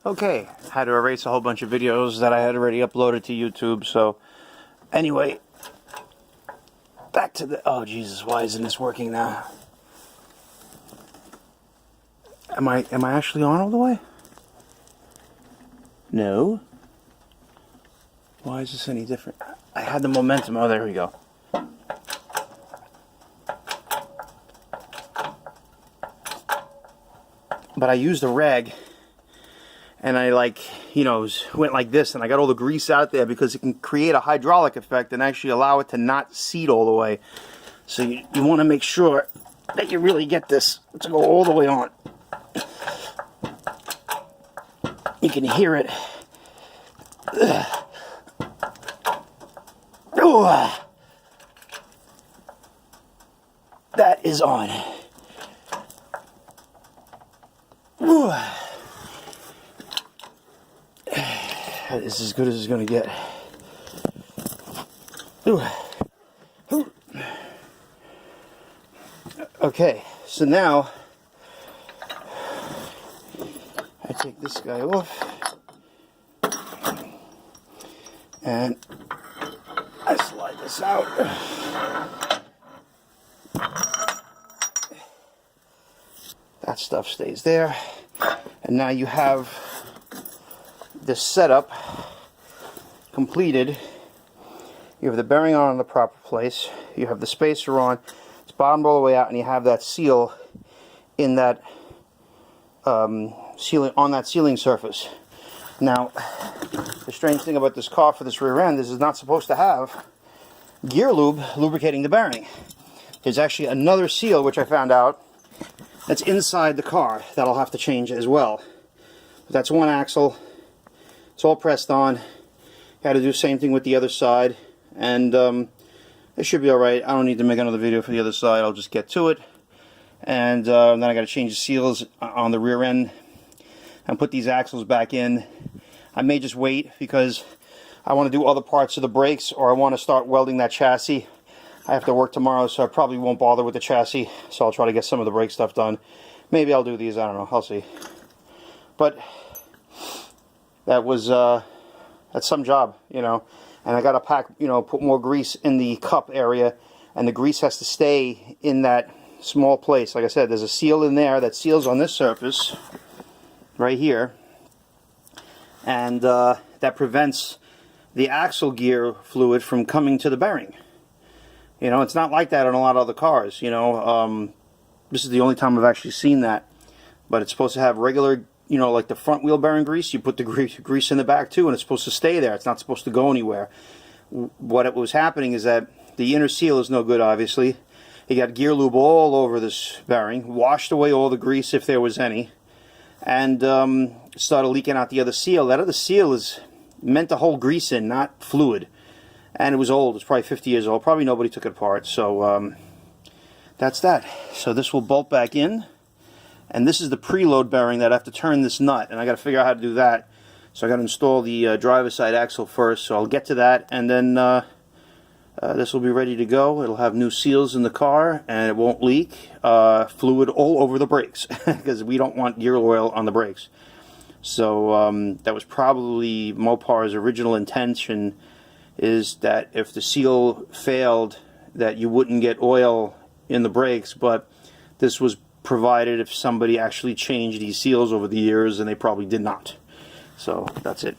Okay, had to erase a whole bunch of videos that I had already uploaded to YouTube, so anyway, back to the, oh Jesus, why isn't this working now? Am I actually on all the way? No. Why is this any different? I had the momentum, oh there we go. But I used a rag and I went like this, and I got all the grease out there because it can create a hydraulic effect and actually allow it to not seat all the way. So you want to make sure that you really get this to go all the way on. You can hear it. Oh, that is on. Ooh. This is as good as it's going to get. Ooh. Ooh. Okay, so now I take this guy off and I slide this out. That stuff stays there, and now you have this setup completed. You have the bearing on in the proper place, you have the spacer on, it's bottomed all the way out, and you have that seal in that sealing, on that sealing surface. Now, the strange thing about this car for this rear end is it's not supposed to have gear lube lubricating the bearing. There's actually another seal, which I found out, that's inside the car that I'll have to change as well. That's one axle. It's all pressed on. Got to do the same thing with the other side, and it should be alright. I don't need to make another video for the other side. I'll just get to it, and then I got to change the seals on the rear end and put these axles back in. I may just wait because I want to do other parts of the brakes, or I want to start welding that chassis. I have to work tomorrow, so I probably won't bother with the chassis, so I'll try to get some of the brake stuff done. Maybe I'll do these, I don't know, I'll see. But that was that's some job, you know. And I got to pack, you know, put more grease in the cup area, and the grease has to stay in that small place. Like I said, there's a seal in there that seals on this surface right here, and that prevents the axle gear fluid from coming to the bearing. You know, it's not like that on a lot of other cars, you know. This is the only time I've actually seen that. But it's supposed to have regular, you know, like the front wheel bearing grease. You put the grease in the back too, and it's supposed to stay there. It's not supposed to go anywhere. What was happening is that the inner seal is no good, obviously. You got gear lube all over this bearing, washed away all the grease if there was any, and started leaking out the other seal. That other seal is meant to hold grease in, not fluid. And it was old. It's probably 50 years old. Probably nobody took it apart. So that's that. So this will bolt back in. And this is the preload bearing that I have to turn this nut. And I got to figure out how to do that. So I got to install the driver's side axle first. So I'll get to that. And then this will be ready to go. It'll have new seals in the car. And it won't leak. Fluid all over the brakes. Because we don't want gear oil on the brakes. So that was probably Mopar's original intention, is that if the seal failed, that you wouldn't get oil in the brakes, but this was provided if somebody actually changed these seals over the years, and they probably did not. So that's it.